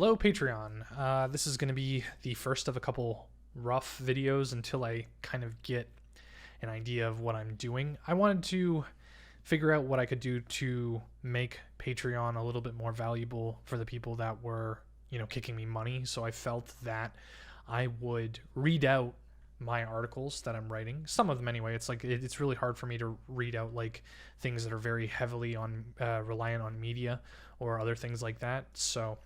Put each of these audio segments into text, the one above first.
Hello, Patreon. This is going to be the first of a couple rough videos until I kind of get an idea of what I'm doing. I wanted to figure out what I could do to make Patreon a little bit more valuable for the people that were, kicking me money. So I felt that I would read out my articles that I'm writing, some of them anyway. It's really hard for me to read out like things that are very heavily on reliant on media or other things like that. So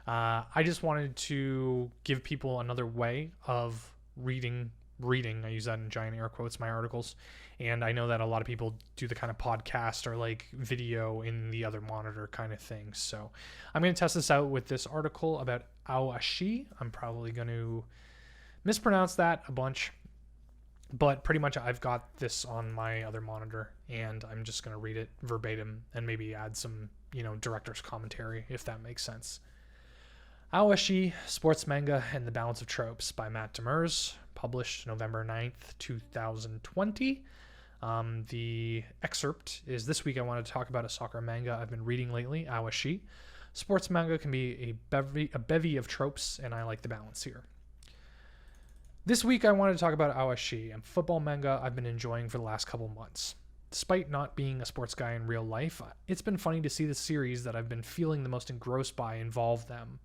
I just wanted to give people another way of reading. I use that in giant air quotes, my articles. And I know that a lot of people do the kind of podcast or like video in the other monitor kind of thing. So I'm going to test this out with this article about Aoashi. I'm probably going to mispronounce that a bunch, but pretty much I've got this on my other monitor and I'm just going to read it verbatim and maybe add some, director's commentary if that makes sense. Aoashi, Sports Manga and the Balance of Tropes by Matt Demers, published November 9th, 2020. The excerpt is this week I wanted to talk about a soccer manga I've been reading lately, Aoashi. Sports manga can be a bevy of tropes, and I like the balance here. This week I wanted to talk about Aoashi, a football manga I've been enjoying for the last couple months. Despite not being a sports guy in real life, it's been funny to see the series that I've been feeling the most engrossed by involve them.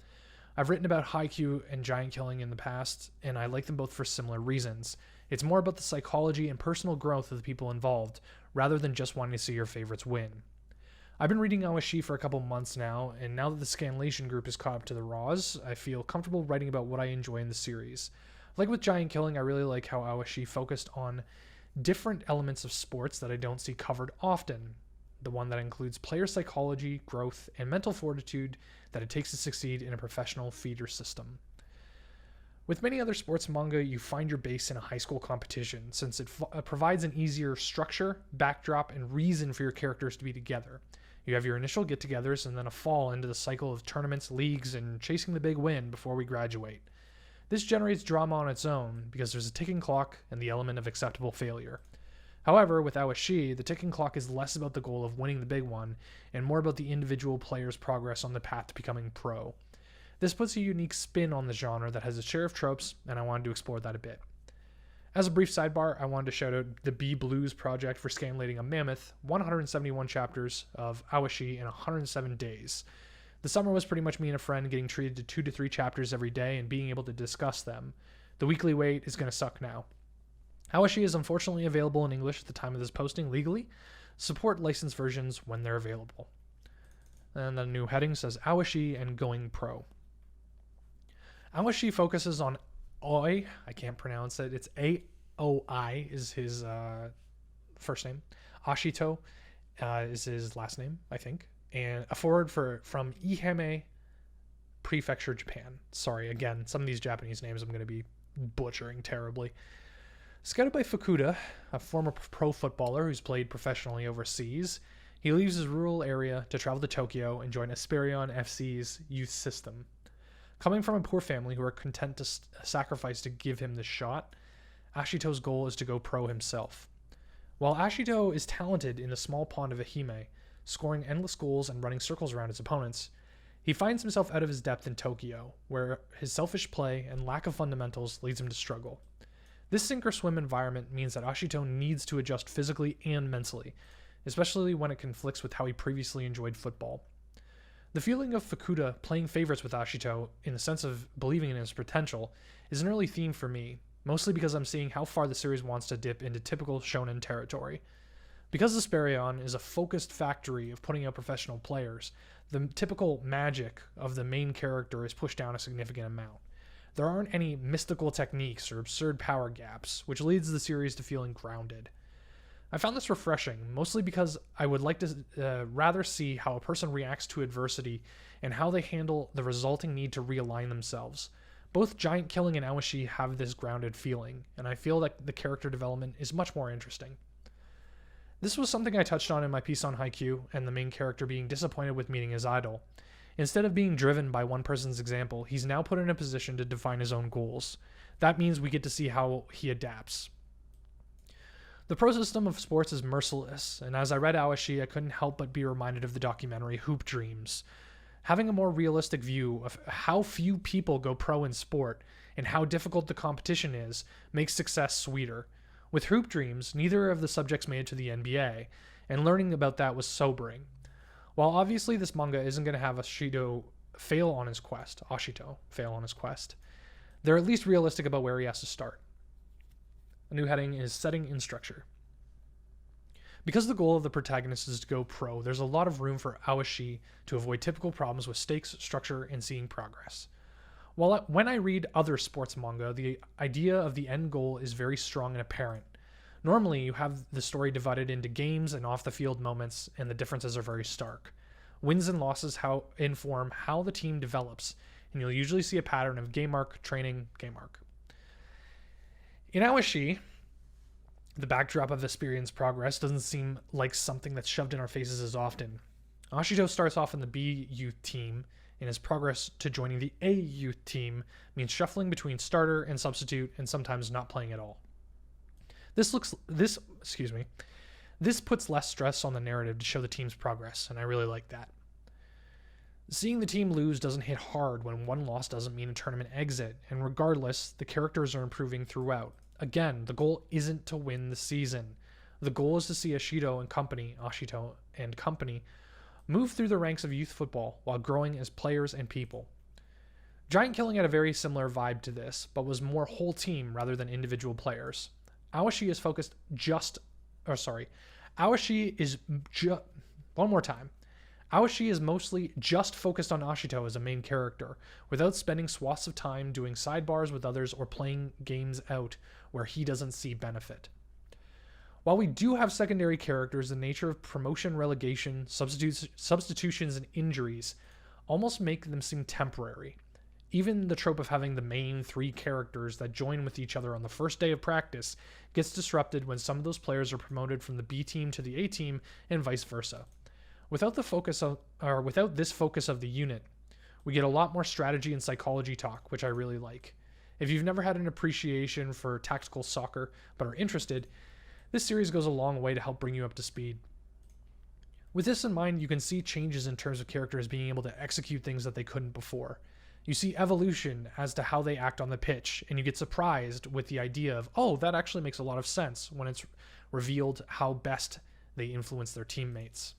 I've written about Haikyuu and Giant Killing in the past, and I like them both for similar reasons. It's more about the psychology and personal growth of the people involved, rather than just wanting to see your favorites win. I've been reading Aoashi for a couple months now, and now that the Scanlation group is caught up to the Raws, I feel comfortable writing about what I enjoy in the series. Like with Giant Killing, I really like how Aoashi focused on different elements of sports that I don't see covered often. The one that includes player psychology, growth, and mental fortitude that it takes to succeed in a professional feeder system. With many other sports manga, you find your base in a high school competition, since it provides an easier structure, backdrop, and reason for your characters to be together. You have your initial get-togethers and then a fall into the cycle of tournaments, leagues, and chasing the big win before we graduate. This generates drama on its own because there's a ticking clock and the element of acceptable failure. However, with Aoashi, the ticking clock is less about the goal of winning the big one and more about the individual player's progress on the path to becoming pro. This puts a unique spin on the genre that has a share of tropes, and I wanted to explore that a bit. As a brief sidebar, I wanted to shout out the B Blues project for scanlating a mammoth 171 chapters of Aoashi in 107 days. The summer was pretty much me and a friend getting treated to 2 to 3 chapters every day and being able to discuss them. The weekly wait is going to suck now. Aoashi is unfortunately available in English at the time of this posting legally. Support licensed versions when they're available. And the new heading says Aoashi and Going Pro. Aoashi focuses on Oi. I can't pronounce it. It's Aoi is his first name. Ashito is his last name, I think. And a forward from Ihame Prefecture, Japan. Sorry, again, some of these Japanese names I'm going to be butchering terribly. Scouted by Fukuda, a former pro footballer who's played professionally overseas, he leaves his rural area to travel to Tokyo and join Esperion FC's youth system. Coming from a poor family who are content to sacrifice to give him the shot, Ashito's goal is to go pro himself. While Ashito is talented in the small pond of Ehime, scoring endless goals and running circles around his opponents, he finds himself out of his depth in Tokyo, where his selfish play and lack of fundamentals leads him to struggle. This sink-or-swim environment means that Ashito needs to adjust physically and mentally, especially when it conflicts with how he previously enjoyed football. The feeling of Fukuda playing favorites with Ashito, in the sense of believing in his potential, is an early theme for me, mostly because I'm seeing how far the series wants to dip into typical shonen territory. Because Esperion is a focused factory of putting out professional players, the typical magic of the main character is pushed down a significant amount. There aren't any mystical techniques or absurd power gaps, which leads the series to feeling grounded. I found this refreshing, mostly because I would like to rather see how a person reacts to adversity and how they handle the resulting need to realign themselves. Both Giant Killing and Aoashi have this grounded feeling, and I feel that the character development is much more interesting. This was something I touched on in my piece on Haikyuu and the main character being disappointed with meeting his idol. Instead of being driven by one person's example, he's now put in a position to define his own goals. That means we get to see how he adapts. The pro system of sports is merciless, and as I read Aoashi, I couldn't help but be reminded of the documentary Hoop Dreams. Having a more realistic view of how few people go pro in sport and how difficult the competition is makes success sweeter. With Hoop Dreams, neither of the subjects made it to the NBA, and learning about that was sobering. While obviously this manga isn't going to have Ashito fail on his quest, they're at least realistic about where he has to start. A new heading is Setting in Structure. Because the goal of the protagonist is to go pro, there's a lot of room for Aoashi to avoid typical problems with stakes, structure, and seeing progress. When I read other sports manga, the idea of the end goal is very strong and apparent. Normally, you have the story divided into games and off-the-field moments, and the differences are very stark. Wins and losses inform how the team develops, and you'll usually see a pattern of game arc, training, game arc. In Aoashi, the backdrop of Esperian's progress doesn't seem like something that's shoved in our faces as often. Ashito starts off in the B youth team, and his progress to joining the A youth team means shuffling between starter and substitute and sometimes not playing at all. This puts less stress on the narrative to show the team's progress, and I really like that. Seeing the team lose doesn't hit hard when one loss doesn't mean a tournament exit, and regardless, the characters are improving throughout. Again, the goal isn't to win the season. The goal is to see Ashito and company move through the ranks of youth football while growing as players and people. Giant Killing had a very similar vibe to this, but was more whole team rather than individual players. Aoashi is mostly just focused on Ashito as a main character, without spending swaths of time doing sidebars with others or playing games out where he doesn't see benefit. While we do have secondary characters, the nature of promotion, relegation, substitutions, and injuries almost make them seem temporary. Even the trope of having the main three characters that join with each other on the first day of practice gets disrupted when some of those players are promoted from the B team to the A team and vice versa. Without this focus of the unit, we get a lot more strategy and psychology talk, which I really like. If you've never had an appreciation for tactical soccer but are interested, this series goes a long way to help bring you up to speed. With this in mind, you can see changes in terms of characters being able to execute things that they couldn't before. You see evolution as to how they act on the pitch, and you get surprised with the idea of, oh, that actually makes a lot of sense when it's revealed how best they influence their teammates.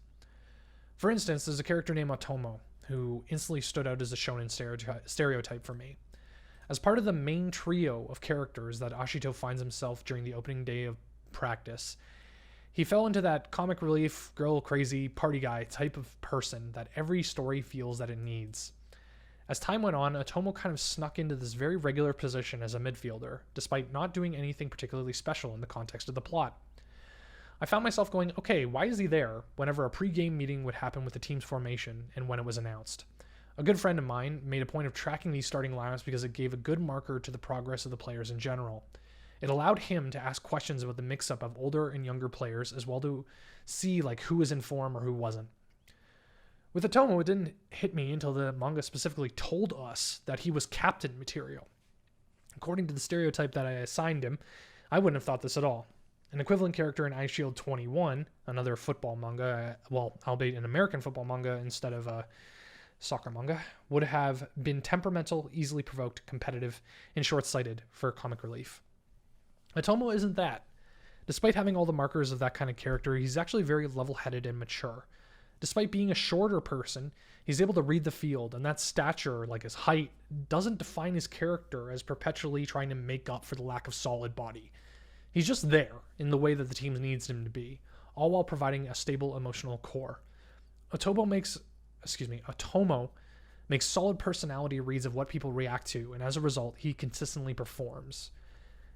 For instance, there's a character named Otomo, who instantly stood out as a shonen stereotype for me. As part of the main trio of characters that Ashito finds himself during the opening day of practice, he fell into that comic relief, girl crazy, party guy type of person that every story feels that it needs. As time went on, Otomo kind of snuck into this very regular position as a midfielder, despite not doing anything particularly special in the context of the plot. I found myself going, okay, why is he there whenever a pre-game meeting would happen with the team's formation and when it was announced? A good friend of mine made a point of tracking these starting lineups because it gave a good marker to the progress of the players in general. It allowed him to ask questions about the mix-up of older and younger players as well to see like who was in form or who wasn't. With Otomo, it didn't hit me until the manga specifically told us that he was captain material. According to the stereotype that I assigned him, I wouldn't have thought this at all. An equivalent character in Ice Shield 21, another football manga, albeit an American football manga instead of a soccer manga, would have been temperamental, easily provoked, competitive, and short-sighted for comic relief. Otomo isn't that. Despite having all the markers of that kind of character, he's actually very level-headed and mature. Despite being a shorter person, he's able to read the field, and that stature, like his height, doesn't define his character as perpetually trying to make up for the lack of solid body. He's just there in the way that the team needs him to be, all while providing a stable emotional core. Otomo makes solid personality reads of what people react to, and as a result, he consistently performs.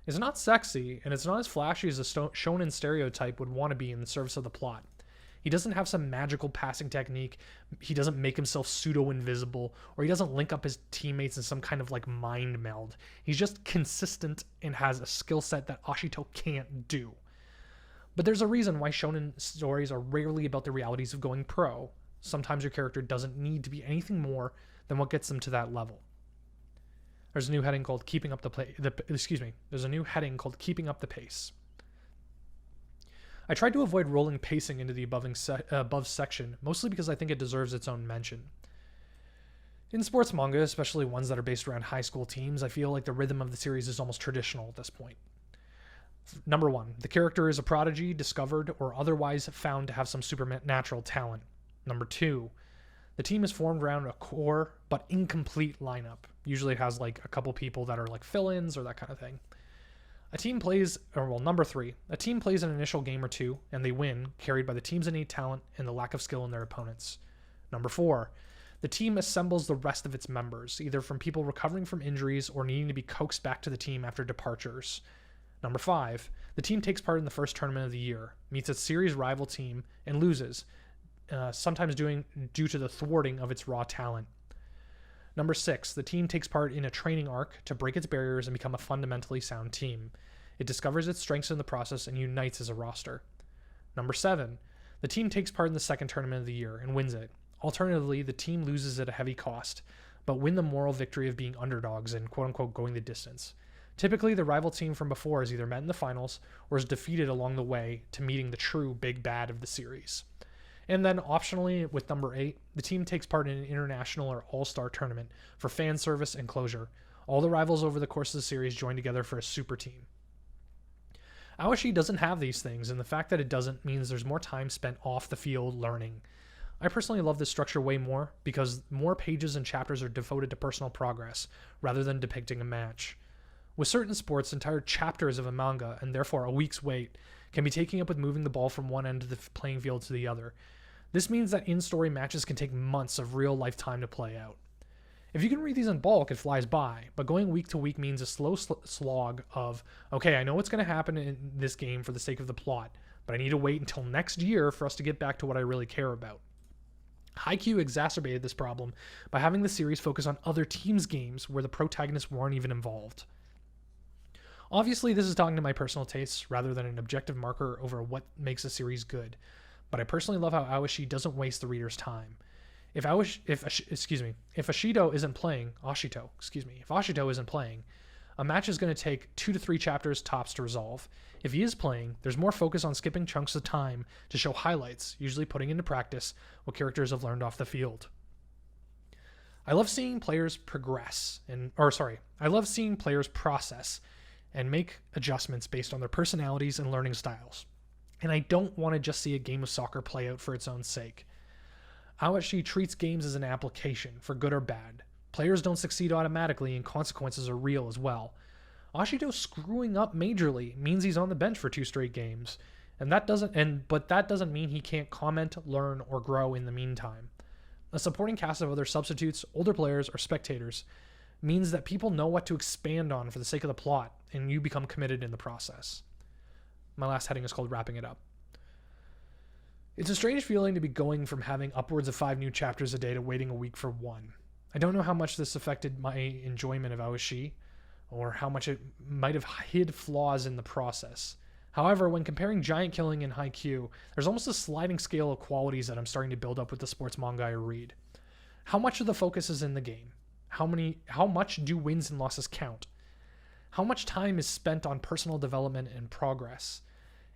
It's not sexy, and it's not as flashy as a shonen stereotype would want to be in the service of the plot. He doesn't have some magical passing technique, he doesn't make himself pseudo-invisible, or he doesn't link up his teammates in some kind of like mind meld. He's just consistent and has a skill set that Ashito can't do. But there's a reason why shonen stories are rarely about the realities of going pro. Sometimes your character doesn't need to be anything more than what gets them to that level. There's a new heading called Keeping Up the Pace. I tried to avoid rolling pacing into the above section, mostly because I think it deserves its own mention. In sports manga, especially ones that are based around high school teams, I feel like the rhythm of the series is almost traditional at this point. Number 1, the character is a prodigy, discovered, or otherwise found to have some supernatural talent. Number 2, the team is formed around a core but incomplete lineup. Usually it has like a couple people that are like fill-ins or that kind of thing. Number 3, a team plays an initial game or two and they win, carried by the team's innate talent and the lack of skill in their opponents. Number 4, the team assembles the rest of its members, either from people recovering from injuries or needing to be coaxed back to the team after departures. Number 5, the team takes part in the first tournament of the year, meets its series rival team, and loses, sometimes due to the thwarting of its raw talent. Number 6, the team takes part in a training arc to break its barriers and become a fundamentally sound team. It discovers its strengths in the process and unites as a roster. Number 7, the team takes part in the second tournament of the year and wins it. Alternatively, the team loses at a heavy cost, but win the moral victory of being underdogs and quote-unquote going the distance. Typically, the rival team from before is either met in the finals or is defeated along the way to meeting the true big bad of the series. And then, optionally, with number 8, the team takes part in an international or all-star tournament for fan service and closure. All the rivals over the course of the series join together for a super team. Aoashi doesn't have these things, and the fact that it doesn't means there's more time spent off the field learning. I personally love this structure way more because more pages and chapters are devoted to personal progress rather than depicting a match. With certain sports, entire chapters of a manga, and therefore a week's wait, can be taken up with moving the ball from one end of the playing field to the other. This means that in-story matches can take months of real-life time to play out. If you can read these in bulk, it flies by, but going week to week means a slow slog of, okay, I know what's going to happen in this game for the sake of the plot, but I need to wait until next year for us to get back to what I really care about. Haikyuu exacerbated this problem by having the series focus on other teams' games where the protagonists weren't even involved. Obviously, this is talking to my personal tastes rather than an objective marker over what makes a series good, but I personally love how Aoashi doesn't waste the reader's time. If Ashito isn't playing, a match is going to take 2 to 3 chapters tops to resolve. If he is playing, there's more focus on skipping chunks of time to show highlights, usually putting into practice what characters have learned off the field. I love seeing players process and make adjustments based on their personalities and learning styles. And I don't want to just see a game of soccer play out for its own sake. Aoashi treats games as an application, for good or bad. Players don't succeed automatically and consequences are real as well. Ashito screwing up majorly means he's on the bench for 2 straight games, but that doesn't mean he can't comment, learn, or grow in the meantime. A supporting cast of other substitutes, older players, or spectators means that people know what to expand on for the sake of the plot, and you become committed in the process. My last heading is called Wrapping It Up. It's a strange feeling to be going from having upwards of 5 new chapters a day to waiting a week for 1. I don't know how much this affected my enjoyment of Aoashi, or how much it might have hid flaws in the process. However, when comparing Giant Killing and Haikyuu, there's almost a sliding scale of qualities that I'm starting to build up with the sports manga I read. How much of the focus is in the game? How much do wins and losses count? How much time is spent on personal development and progress?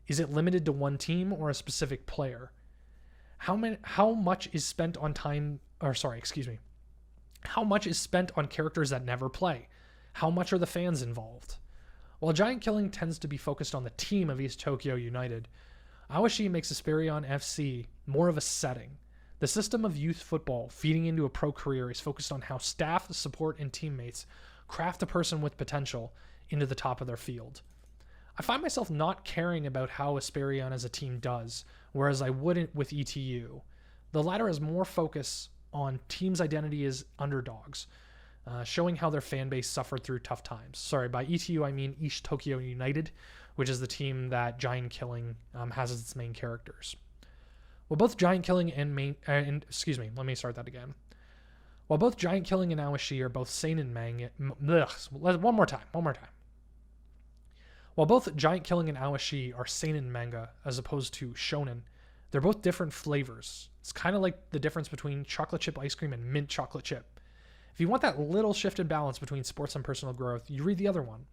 Is it limited to one team or a specific player? How much is spent on How much is spent on characters that never play? How much are the fans involved? While Giant Killing tends to be focused on the team of East Tokyo United, Aoashi makes Esperion FC more of a setting. The system of youth football feeding into a pro career is focused on how staff, support, and teammates craft a person with potential into the top of their field. I find myself not caring about how Esperion as a team does, whereas I wouldn't with ETU. The latter has more focus on team's identity as underdogs, showing how their fan base suffered through tough times. Sorry, by ETU I mean East Tokyo United, which is the team that Giant Killing has as its main characters. While both Giant Killing While both Giant Killing and Aoashi are both seinen manga, one more time. While both Giant Killing and Aoashi are seinen manga as opposed to shonen, they're both different flavors. It's kind of like the difference between chocolate chip ice cream and mint chocolate chip. If you want that little shift in balance between sports and personal growth, you read the other one.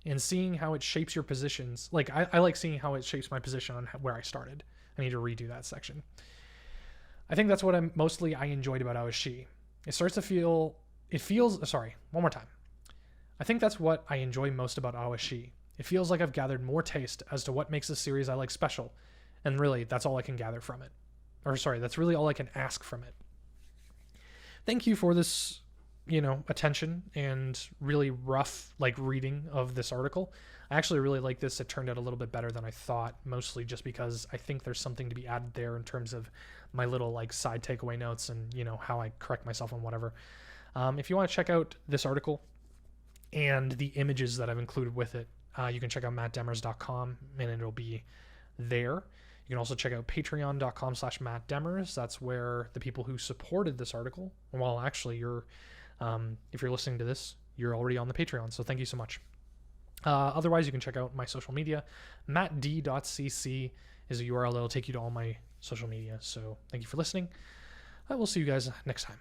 And seeing how it shapes your positions, like I like seeing how it shapes my position on where I started. I need to redo that section. I think that's what I enjoyed about Aoashi. It starts to feel, it feels, sorry, one more time. I think that's what I enjoy most about Aoashi. It feels like I've gathered more taste as to what makes the series I like special, and really, that's all I can gather from it. Or sorry, that's really all I can ask from it. Thank you for this, attention and really rough, reading of this article. I actually really like this. It turned out a little bit better than I thought, mostly just because I think there's something to be added there in terms of my little, side takeaway notes and, how I correct myself on whatever. If you want to check out this article and the images that I've included with it, you can check out mattdemers.com, and it'll be there. You can also check out patreon.com/mattdemers. That's where the people who supported this article, well, actually, if you're listening to this, you're already on the Patreon, so thank you so much. Otherwise, you can check out my social media. mattd.cc is a URL that will take you to all my social media. So thank you for listening. I will see you guys next time.